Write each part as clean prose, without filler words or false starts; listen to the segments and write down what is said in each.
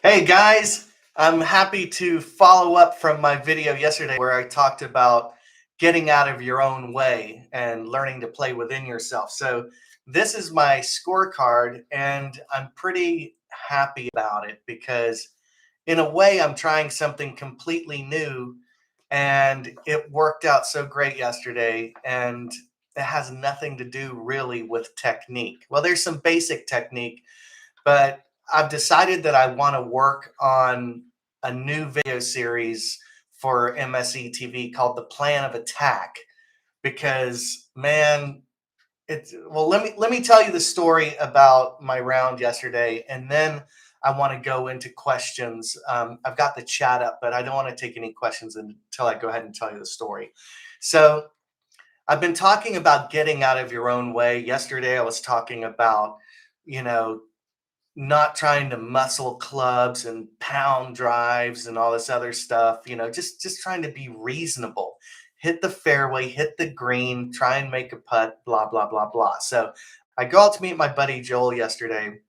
Hey guys, I'm happy to follow up from my video yesterday where I talked about getting out of your own way and learning to play within yourself. So, this is my scorecard, and I'm pretty happy about it because, in a way, I'm trying something completely new and it worked out so great yesterday. And it has nothing to do really with technique. Well, there's some basic technique, but I've decided that I want to work on a new video series for MSE TV called The Plan of Attack because man, it's well let me tell you the story about my round yesterday, and then I want to go into questions. I've got the chat up, but I don't want to take any questions until I go ahead and tell you the story. So I've been talking about getting out of your own way. Yesterday I was talking about, you know, not trying to muscle clubs and pound drives and all this other stuff, just trying to be reasonable. Hit the fairway, hit the green, try and make a putt, blah blah blah blah. So I go out to meet my buddy Joel yesterday,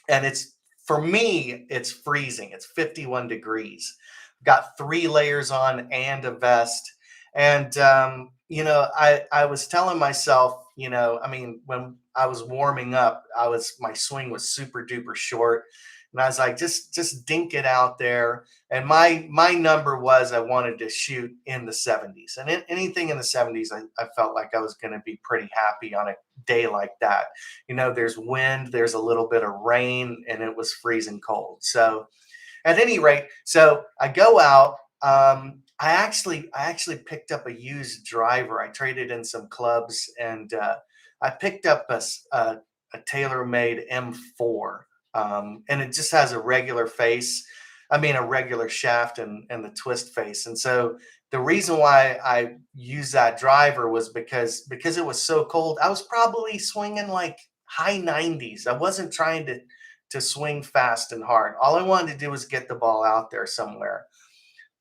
and for me it's freezing. It's 51 degrees. Got 3 layers on and a vest. And I was telling myself, I mean, when I was warming up, my swing was super duper short, and I was like, just dink it out there. And my number was I wanted to shoot in the 70s, and anything in the 70s, I felt like I was going to be pretty happy on a day like that. There's wind, there's a little bit of rain, and it was freezing cold. So at any rate, so I go out. I actually picked up a used driver. I traded in some clubs, and I picked up a TaylorMade M4, and it just has a regular face. I mean, a regular shaft and the twist face. And so the reason why I used that driver was because it was so cold. I was probably swinging like high 90s. I wasn't trying to swing fast and hard. All I wanted to do was get the ball out there somewhere.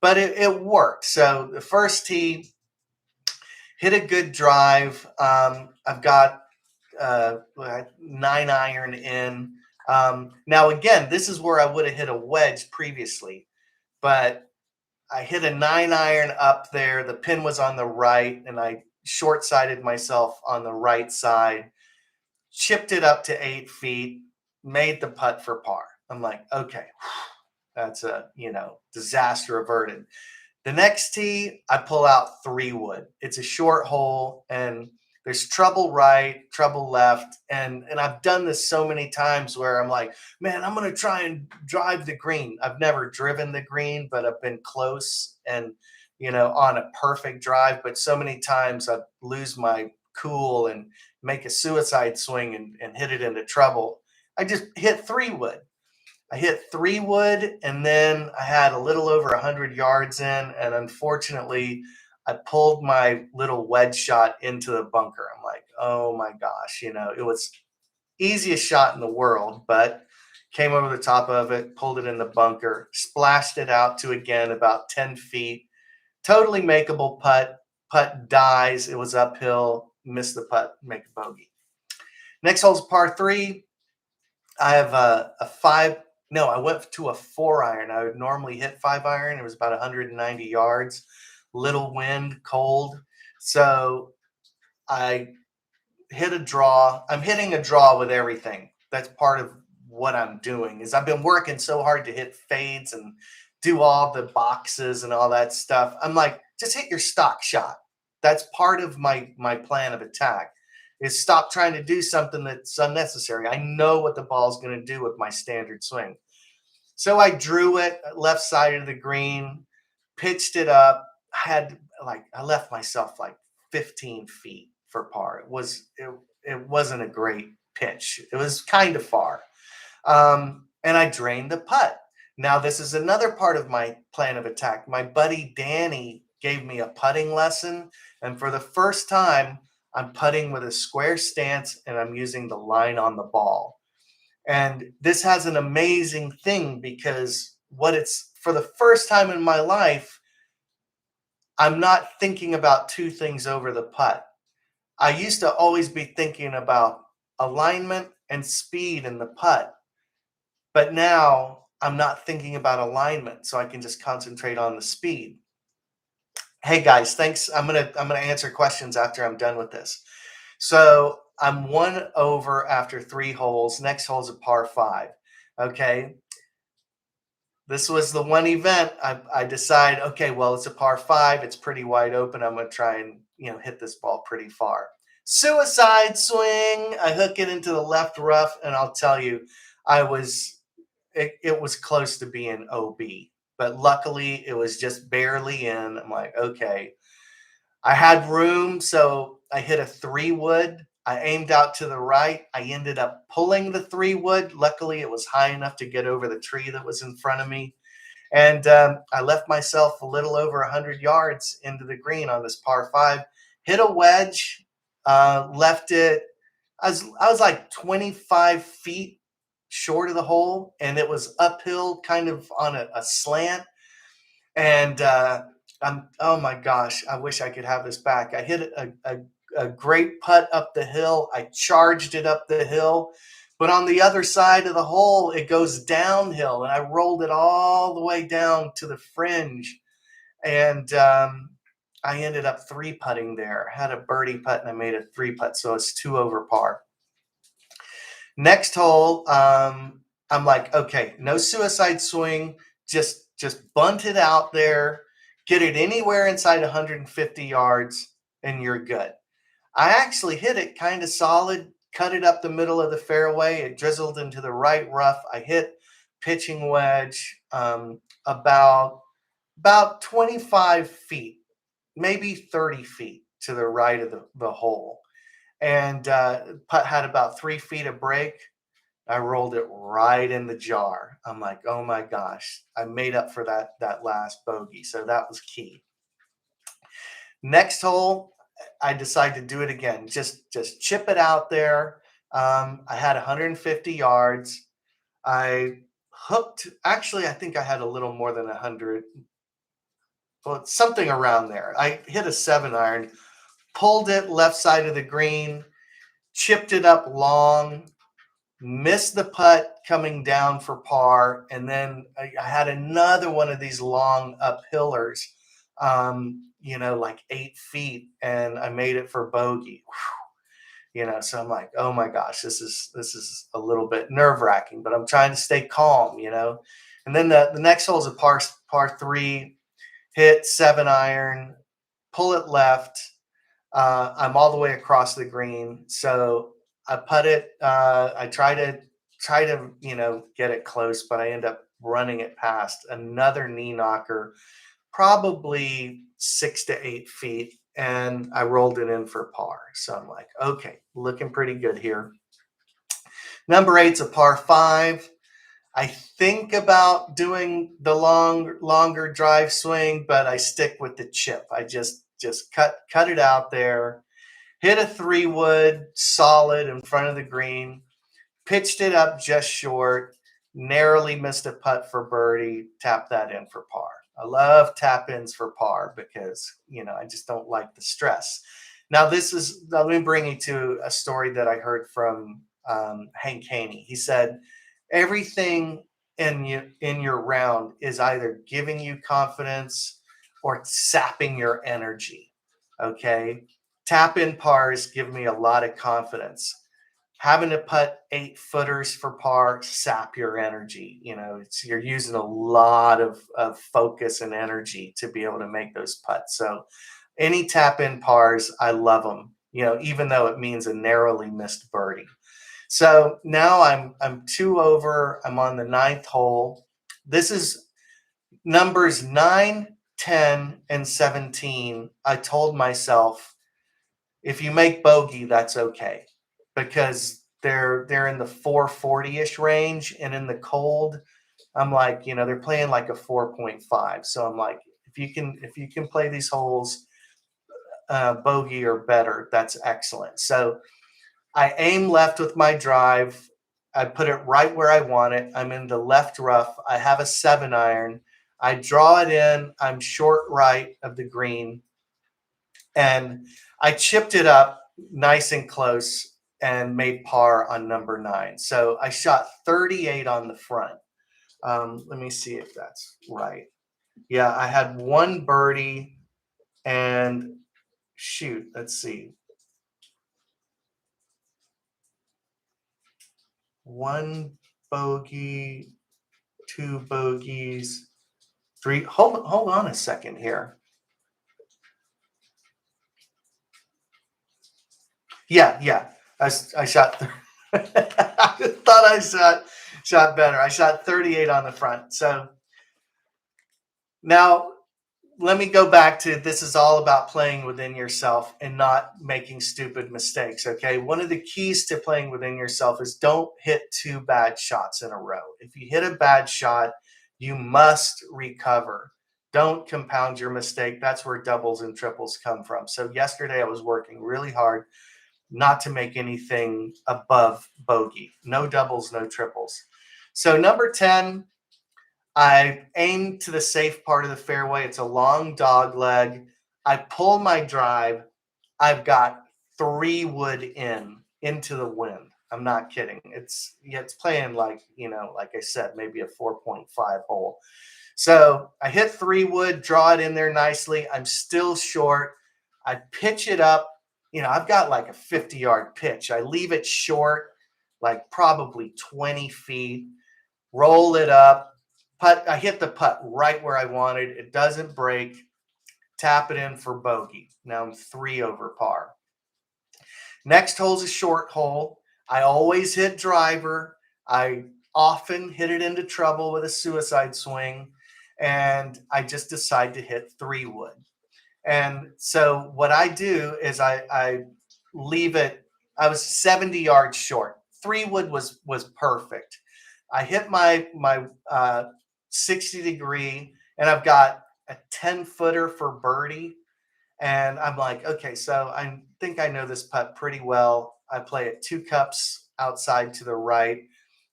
But it worked. So the first tee, hit a good drive. I've got 9 iron in. Now, again, this is where I would have hit a wedge previously, but I hit a 9 iron up there. The pin was on the right, and I short sighted myself on the right side, chipped it up to 8 feet, made the putt for par. I'm like, okay, that's a disaster averted. The next tee, I pull out 3 wood. It's a short hole, and there's trouble right, trouble left, and I've done this so many times where I'm like, man, I'm gonna try and drive the green. I've never driven the green, but I've been close and on a perfect drive. But so many times I lose my cool and make a suicide swing and hit it into trouble. I just hit 3 wood. I hit 3 wood, and then I had a little over 100 yards in, and unfortunately, I pulled my little wedge shot into the bunker. I'm like, oh my gosh, it was easiest shot in the world, but came over the top of it, pulled it in the bunker, splashed it out to again about 10 feet. Totally makeable putt. Putt dies. It was uphill. Missed the putt. Make a bogey. Next hole's par 3. I have a five. No, I went to a 4 iron. I would normally hit 5 iron. It was about 190 yards. Little wind, cold. So I hit a draw. I'm hitting a draw with everything. That's part of what I'm doing. Is I've been working so hard to hit fades and do all the boxes and all that stuff. I'm like, just hit your stock shot. That's part of my plan of attack. Is stop trying to do something that's unnecessary. I know what the ball's going to do with my standard swing. So I drew it left side of the green, pitched it up. I left myself like 15 feet for par. It wasn't a great pitch. It was kind of far. And I drained the putt. Now, this is another part of my plan of attack. My buddy Danny gave me a putting lesson, and for the first time, I'm putting with a square stance, and I'm using the line on the ball. And this has an amazing thing because for the first time in my life, I'm not thinking about two things over the putt. I used to always be thinking about alignment and speed in the putt. But now I'm not thinking about alignment, so I can just concentrate on the speed. Hey guys, thanks. I'm gonna answer questions after I'm done with this. So I'm 1 over after 3 holes. Next hole's a par 5. Okay. This was the one event I decide, okay, well, it's a par 5. It's pretty wide open. I'm going to try and, hit this ball pretty far. Suicide swing. I hook it into the left rough, and I'll tell you, it was close to being OB, but luckily it was just barely in. I'm like, okay. I had room, so I hit a 3-wood. I aimed out to the right. I ended up pulling the 3-wood. Luckily, it was high enough to get over the tree that was in front of me. And I left myself a little over 100 yards into the green on this par 5. Hit a wedge, left it. I was like 25 feet short of the hole, and it was uphill, kind of on a slant. And oh my gosh, I wish I could have this back. I hit a great putt up the hill. I charged it up the hill, but on the other side of the hole, it goes downhill, and I rolled it all the way down to the fringe. And I ended up 3-putting there. I had a birdie putt, and I made a 3-putt, so it's 2 over par. Next hole, I'm like, okay, no suicide swing, just bunt it out there, get it anywhere inside 150 yards, and you're good. I actually hit it kind of solid, cut it up the middle of the fairway. It drizzled into the right rough. I hit pitching wedge about 25 feet, maybe 30 feet to the right of the hole. And putt had about 3 feet of break. I rolled it right in the jar. I'm like, oh my gosh, I made up for that last bogey. So that was key. Next hole, I decided to do it again. Just chip it out there. I had 150 yards. I hooked. Actually, I think I had a little more than 100. Well, it's something around there. I hit a 7-iron, pulled it left side of the green, chipped it up long, missed the putt coming down for par, and then I had another one of these long uphillers, like 8 feet, and I made it for bogey. So I'm like, oh my gosh, this is a little bit nerve wracking, but I'm trying to stay calm. And then the next hole is a par 3, hit 7-iron, pull it left. I'm all the way across the green, so I put it. I try to get it close, but I end up running it past another knee knocker, probably 6 to 8 feet, and I rolled it in for par. So I'm like, okay, looking pretty good here. Number 8's a par 5. I think about doing the longer drive swing, but I stick with the chip. I just cut it out there, hit a 3-wood solid in front of the green, pitched it up just short, narrowly missed a putt for birdie, tapped that in for par. I love tap ins for par because, I just don't like the stress. Now, let me bring you to a story that I heard from Hank Haney. He said, everything in your round is either giving you confidence or sapping your energy. Okay. Tap in pars give me a lot of confidence. Having to putt 8-footers for par sap your energy. You're using a lot of focus and energy to be able to make those putts. So any tap in pars, I love them, even though it means a narrowly missed birdie. So now I'm 2 over. I'm on the 9th hole. This is numbers 9, 10, and 17. I told myself, if you make bogey, that's okay, because they're in the 440-ish range, and in the cold, I'm like, they're playing like a 4.5. So I'm like, if you can play these holes bogey or better, that's excellent. So I aim left with my drive. I put it right where I want it. I'm in the left rough. I have a 7-iron. I draw it in. I'm short right of the green. And I chipped it up nice and close and made par on number 9. So I shot 38 on the front. Let me see if that's right. Yeah, I had one birdie and shoot, let's see. One bogey, two bogeys, three. Hold on a second here. Yeah. I shot. I thought I shot better. I shot 38 on the front. So now let me go back to this is all about playing within yourself and not making stupid mistakes. Okay. One of the keys to playing within yourself is don't hit two bad shots in a row. If you hit a bad shot, you must recover. Don't compound your mistake. That's where doubles and triples come from. So, yesterday I was working really hard not to make anything above bogey. No doubles, no triples. So, number 10, I aim to the safe part of the fairway. It's a long dog leg. I pull my drive. I've got 3 wood into the wind. I'm not kidding. It's playing like, like I said, maybe a 4.5 hole. So I hit 3 wood, draw it in there nicely. I'm still short. I pitch it up. I've got like a 50-yard pitch. I leave it short, like probably 20 feet, roll it up. Putt. I hit the putt right where I wanted. It doesn't break. Tap it in for bogey. Now I'm 3 over par. Next hole's a short hole. I always hit driver. I often hit it into trouble with a suicide swing. And I just decide to hit 3 wood. And so what I do is I leave it. I was 70 yards short. 3 wood was perfect. I hit my 60 degree, and I've got a 10-footer for birdie. And I'm like, okay, so I think I know this putt pretty well. I play it 2 cups outside to the right,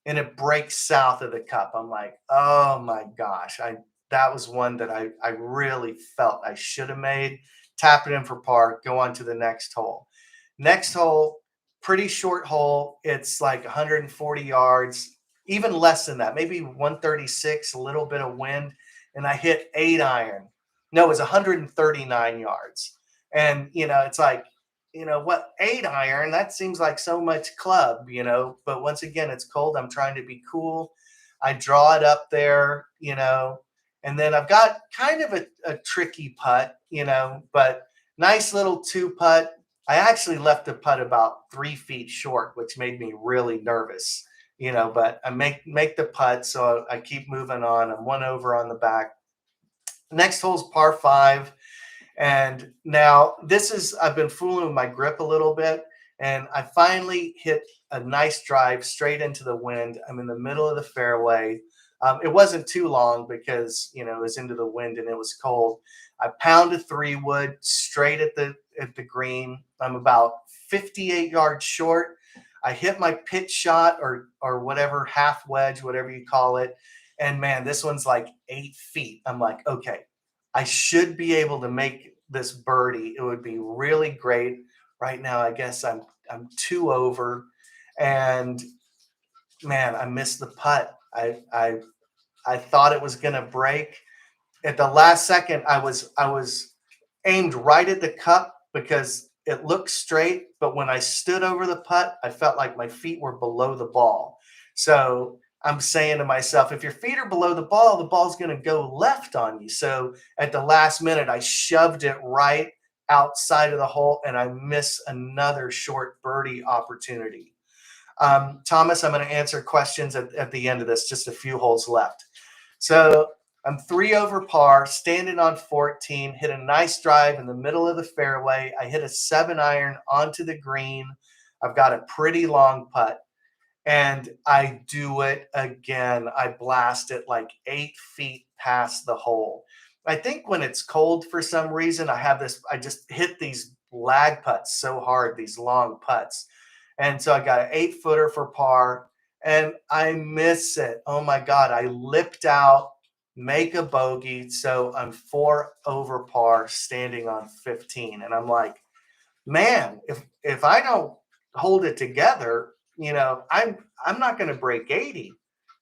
and it breaks south of the cup. I'm like, oh my gosh, that was one that I really felt I should have made. Tap it in for par. Go on to the next hole. Next hole, pretty short hole. It's like 140 yards, even less than that, maybe 136. A little bit of wind, and I hit 8-iron. No, it was 139 yards. And, it's like, what, 8-iron? That seems like so much club. But once again, it's cold. I'm trying to be cool. I draw it up there, and then I've got kind of a tricky putt, but nice little 2 putt. I actually left the putt about 3 feet short, which made me really nervous, but I make the putt. So I keep moving on. I'm 1 over on the back. Next hole's par 5. And now I've been fooling with my grip a little bit, and I finally hit a nice drive straight into the wind. I'm in the middle of the fairway. It wasn't too long because, it was into the wind and it was cold. I pounded 3 wood straight at the green. I'm about 58 yards short. I hit my pitch shot or whatever, half wedge, whatever you call it. And man, this one's like 8 feet. I'm like, okay, I should be able to make this birdie. It would be really great. Right now, I guess I'm 2 over, and man, I missed the putt. I thought it was gonna break. At the last second, I was aimed right at the cup because it looked straight, but when I stood over the putt, I felt like my feet were below the ball. So I'm saying to myself, if your feet are below the ball's going to go left on you. So at the last minute, I shoved it right outside of the hole, and I miss another short birdie opportunity. Thomas, I'm going to answer questions at the end of this, just a few holes left. So I'm 3 over par, standing on 14, hit a nice drive in the middle of the fairway. I hit a 7-iron onto the green. I've got a pretty long putt, and I do it again. I blast it like 8 feet past the hole. I think when it's cold for some reason, I just hit these lag putts so hard, these long putts. And so I got an 8-footer for par, and I miss it. Oh my God. I lipped out, make a bogey. So I'm 4 over par, standing on 15. And I'm like, man, if I don't hold it together, I'm not going to break 80.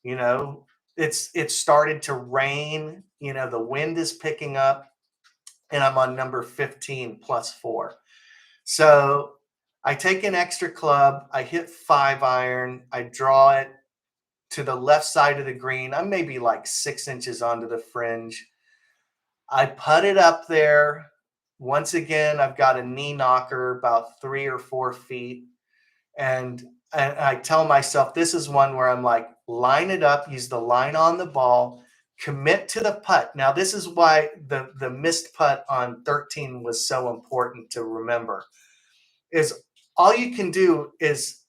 You know, it started to rain. You know, the wind is picking up, and I'm on number 15 plus 4. So I take an extra club, I hit 5-iron, I draw it to the left side of the green. I'm maybe like 6 inches onto the fringe. I put it up there. Once again, I've got a knee knocker about 3 or 4 feet. And I tell myself this is one where I'm like, line it up, use the line on the ball, commit to the putt. Now, this is why the missed putt on 13 was so important to remember. Is all you can do is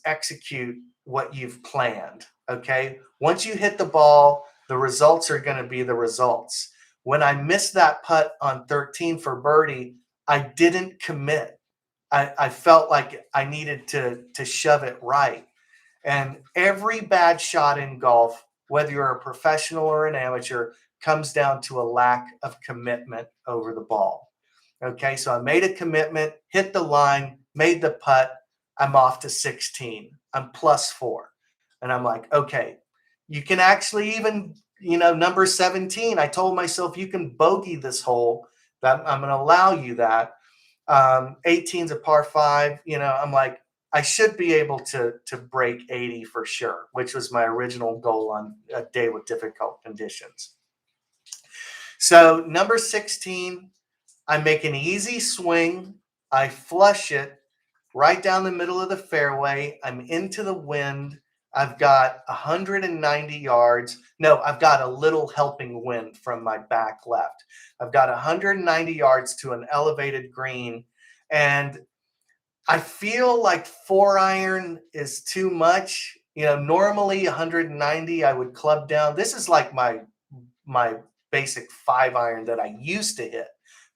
execute what you've planned. Okay. Once you hit the ball, the results are going to be the results. When I missed that putt on 13 for birdie, I didn't commit. I felt like I needed to shove it right. And every bad shot in golf, whether you're a professional or an amateur, comes down to a lack of commitment over the ball. Okay, so I made a commitment, hit the line, made the putt. I'm off to 16. I'm plus 4. And I'm like, okay, you can actually even, number 17, I told myself you can bogey this hole. I'm going to allow you that. 18's a par 5. I'm like, I should be able to break 80 for sure, which was my original goal on a day with difficult conditions. So number 16, I make an easy swing. I flush it right down the middle of the fairway. I'm into the wind. I've got 190 yards. No, I've got a little helping wind from my back left. I've got 190 yards to an elevated green. And I feel like 4-iron is too much. Normally 190, I would club down. This is like my basic 5-iron that I used to hit,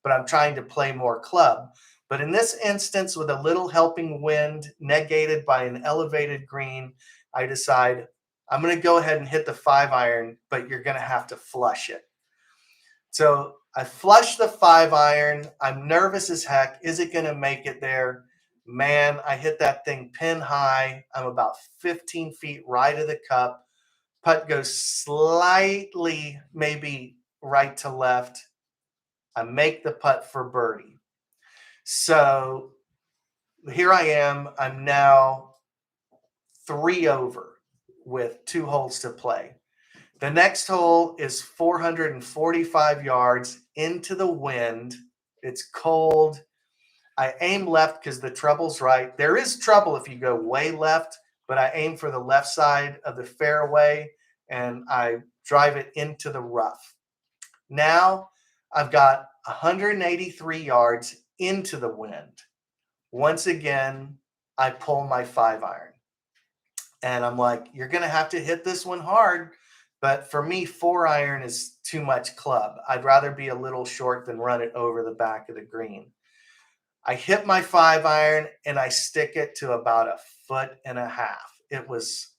but I'm trying to play more club. But in this instance, with a little helping wind negated by an elevated green, I decide I'm going to go ahead and hit the 5-iron, but you're going to have to flush it. So I flush the 5-iron. I'm nervous as heck. Is it going to make it there? Man, I hit that thing pin high. I'm about 15 feet right of the cup. Putt goes slightly, maybe right to left. I make the putt for birdie. So here I am. I'm now 3 over with 2 holes to play. The next hole is 445 yards into the wind. It's cold. I aim left because the trouble's right. There is trouble if you go way left, but I aim for the left side of the fairway and I drive it into the rough. Now I've got 183 yards into the wind. Once again, I pull my 5-iron. And I'm like, you're going to have to hit this one hard. But for me, 4-iron is too much club. I'd rather be a little short than run it over the back of the green. I hit my 5-iron and I stick it to about 1.5 feet. It was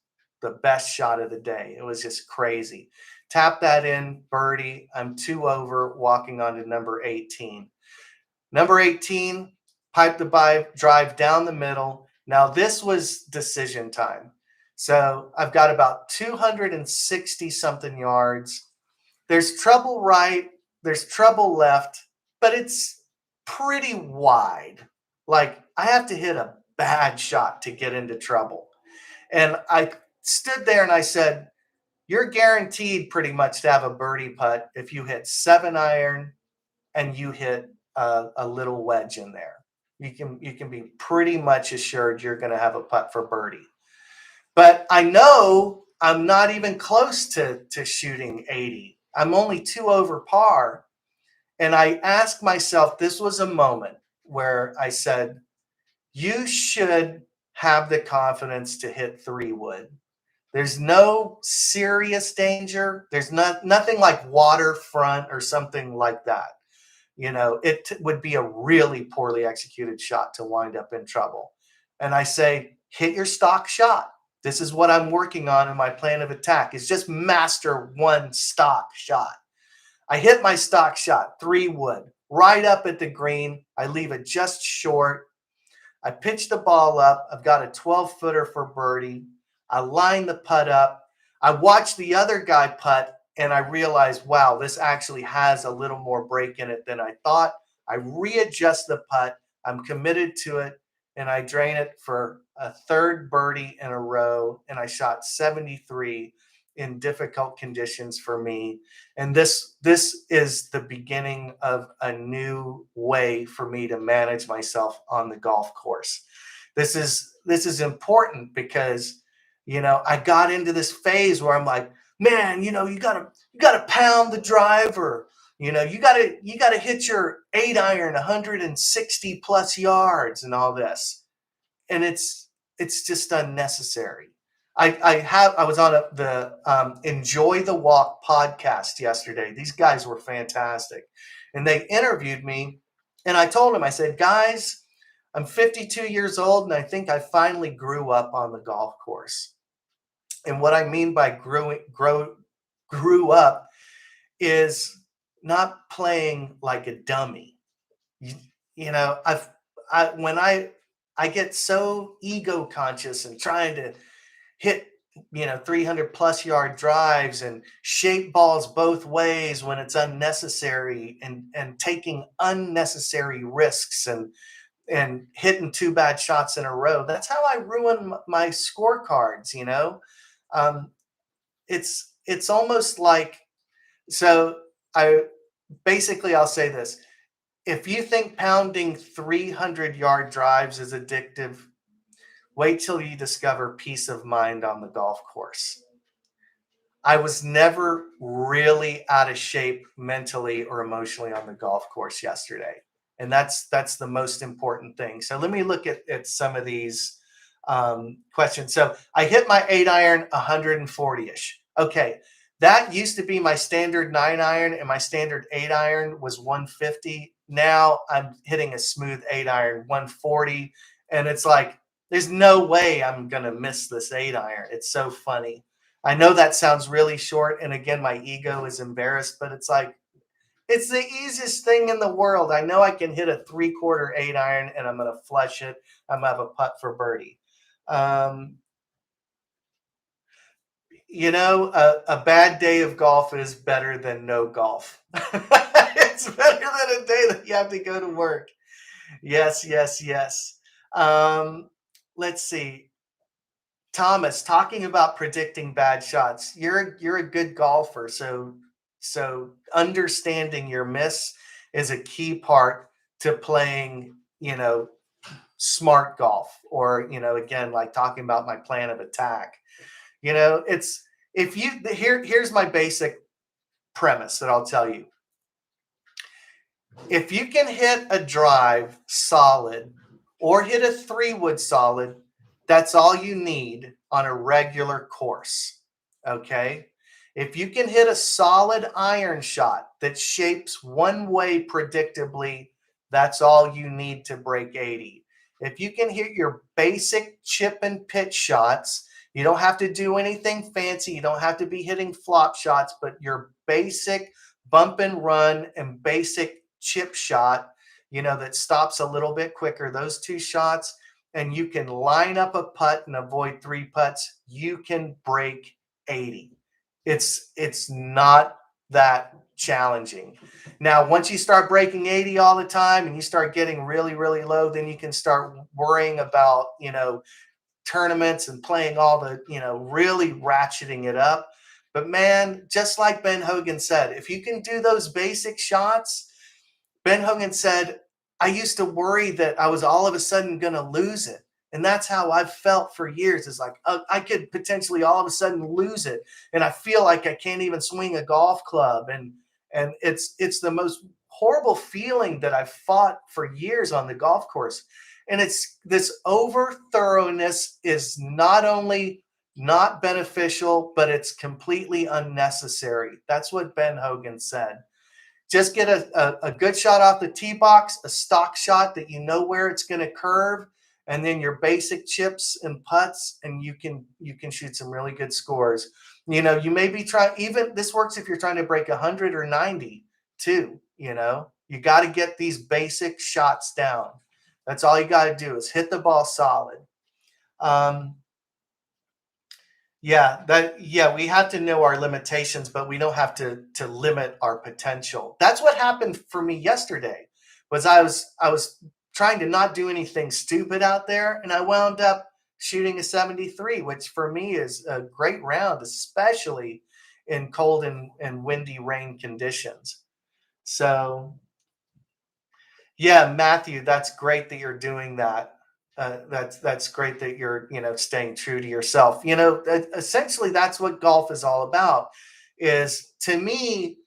the best shot of the day. It was just crazy. Tap that in, birdie. I'm 2 over, walking on to number 18. Number 18, pipe the drive down the middle. Now this was decision time. So I've got about 260 something yards. There's trouble right, there's trouble left, but it's pretty wide. Like I have to hit a bad shot to get into trouble. And I stood there and I said, you're guaranteed pretty much to have a birdie putt if you hit 7-iron and you hit a little wedge in there. You can be pretty much assured you're going to have a putt for birdie. But I know I'm not even close to shooting 80. I'm only 2 over par. And I asked myself, this was a moment where I said, you should have the confidence to hit 3-wood. There's no serious danger. There's nothing like waterfront or something like that. It would be a really poorly executed shot to wind up in trouble. And I say, hit your stock shot. This is what I'm working on in my plan of attack, is just master one stock shot. I hit my stock shot, 3-wood, right up at the green. I leave it just short. I pitch the ball up. I've got a 12-footer for birdie. I line the putt up. I watched the other guy putt and I realized, wow, this actually has a little more break in it than I thought. I readjust the putt. I'm committed to it, and I drain it for a third birdie in a row, and I shot 73 in difficult conditions for me. And this is the beginning of a new way for me to manage myself on the golf course. This is important because I got into this phase where I'm like, man, you gotta pound the driver. You gotta hit your 8 iron 160 plus yards and all this. And it's just unnecessary. I was on the Enjoy the Walk podcast yesterday. These guys were fantastic. And they interviewed me, and I told them, I said, guys, I'm 52 years old, and I think I finally grew up on the golf course. And what I mean by grew up is not playing like a dummy. You, you know, when I get so ego conscious and trying to hit 300 plus yard drives and shape balls both ways when it's unnecessary, and taking unnecessary risks, and hitting two bad shots in a row. That's how I ruin my scorecards. um, it's almost like, so I basically, I'll say this: if you think pounding 300-yard drives is addictive, wait till you discover peace of mind on the golf course. I was never really out of shape mentally or emotionally on the golf course yesterday. And that's the most important thing. So let me look at some of these questions. So I hit my 8 iron 140-ish. Okay. That used to be my standard 9 iron, and my standard 8 iron was 150. Now I'm hitting a smooth 8 iron 140. And it's like, there's no way I'm going to miss this 8 iron. It's so funny. I know that sounds really short, and again, my ego is embarrassed, but it's like, it's the easiest thing in the world. I know I can hit a 3/4 8 iron, and I'm going to flush it. I'm going to have a putt for birdie. Um, a bad day of golf is better than no golf. It's better than a day that you have to go to work. Yes, yes, yes. Um, let's see. Thomas, talking about predicting bad shots. You're a good golfer, so understanding your miss is a key part to playing, smart golf, or, again, like talking about my plan of attack. It's if you here's my basic premise that I'll tell you. If you can hit a drive solid or hit a 3-wood solid, that's all you need on a regular course. Okay. If you can hit a solid iron shot that shapes one way predictably, that's all you need to break 80. If you can hit your basic chip and pitch shots, you don't have to do anything fancy. You don't have to be hitting flop shots, but your basic bump and run and basic chip shot, that stops a little bit quicker, those two shots, and you can line up a putt and avoid 3 putts, you can break 80. It's not that challenging. Now, once you start breaking 80 all the time and you start getting really, really low, then you can start worrying about, tournaments and playing all the, really ratcheting it up. But man, just like Ben Hogan said, if you can do those basic shots, Ben Hogan said, I used to worry that I was all of a sudden going to lose it. And that's how I've felt for years. Is like, I could potentially all of a sudden lose it. And I feel like I can't even swing a golf club. And it's the most horrible feeling that I've fought for years on the golf course. And it's this over thoroughness is not only not beneficial, but it's completely unnecessary. That's what Ben Hogan said. Just get a good shot off the tee box, a stock shot that you know where it's going to curve, and then your basic chips and putts, and you can shoot some really good scores. You may be trying, even this works if you're trying to break 100 or 90 too. You got to get these basic shots down. That's all you got to do is hit the ball solid. Um, Yeah, we have to know our limitations, but we don't have to limit our potential. That's what happened for me yesterday. Was I was trying to not do anything stupid out there, and I wound up shooting a 73, which for me is a great round, especially in cold and windy rain conditions. So yeah, Matthew, that's great that you're doing that. That's great that you're staying true to yourself. Essentially, that's what golf is all about. Is to me,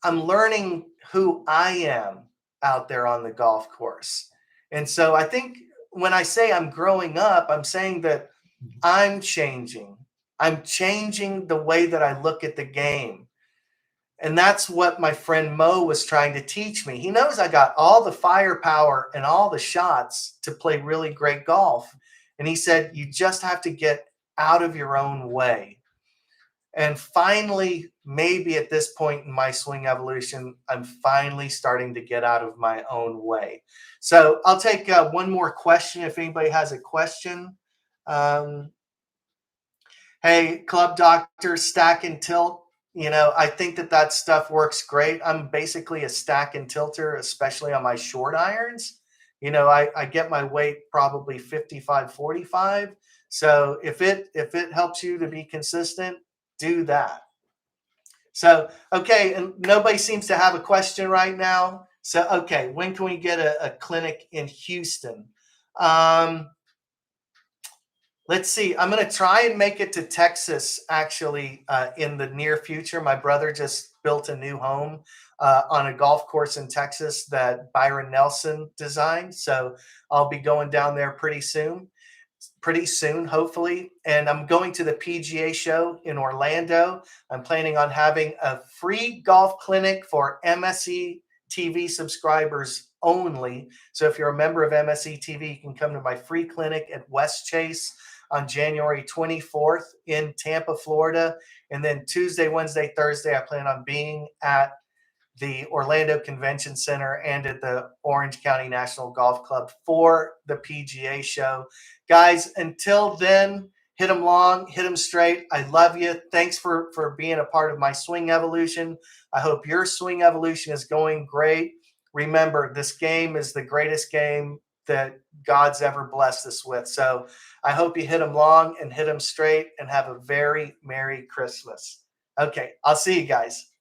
I'm learning who I am out there on the golf course, and so I think when I say I'm growing up, I'm saying that I'm changing. I'm changing the way that I look at the game. And that's what my friend Mo was trying to teach me. He knows I got all the firepower and all the shots to play really great golf. And he said, you just have to get out of your own way. And finally, maybe at this point in my swing evolution, I'm finally starting to get out of my own way. So I'll take one more question if anybody has a question. Um, Hey, club doctor, stack and tilt. I think that stuff works great. I'm basically a stack and tilter, especially on my short irons. I get my weight probably 55, 45. So if it helps you to be consistent, do that. So, okay, and nobody seems to have a question right now. So, okay, when can we get a clinic in Houston? Um, Let's see. I'm going to try and make it to Texas actually in the near future. My brother just built a new home on a golf course in Texas that Byron Nelson designed. So I'll be going down there pretty soon, hopefully. And I'm going to the PGA show in Orlando. I'm planning on having a free golf clinic for MSE TV subscribers only. So if you're a member of MSE TV, you can come to my free clinic at West Chase on January 24th in Tampa, Florida. And then Tuesday, Wednesday, Thursday, I plan on being at the Orlando Convention Center and at the Orange County National Golf Club for the PGA show. Guys, until then, hit them long, hit them straight. I love you. Thanks for being a part of my swing evolution. I hope your swing evolution is going great. Remember, this game is the greatest game that God's ever blessed us with. So I hope you hit them long and hit them straight and have a very Merry Christmas. Okay, I'll see you guys.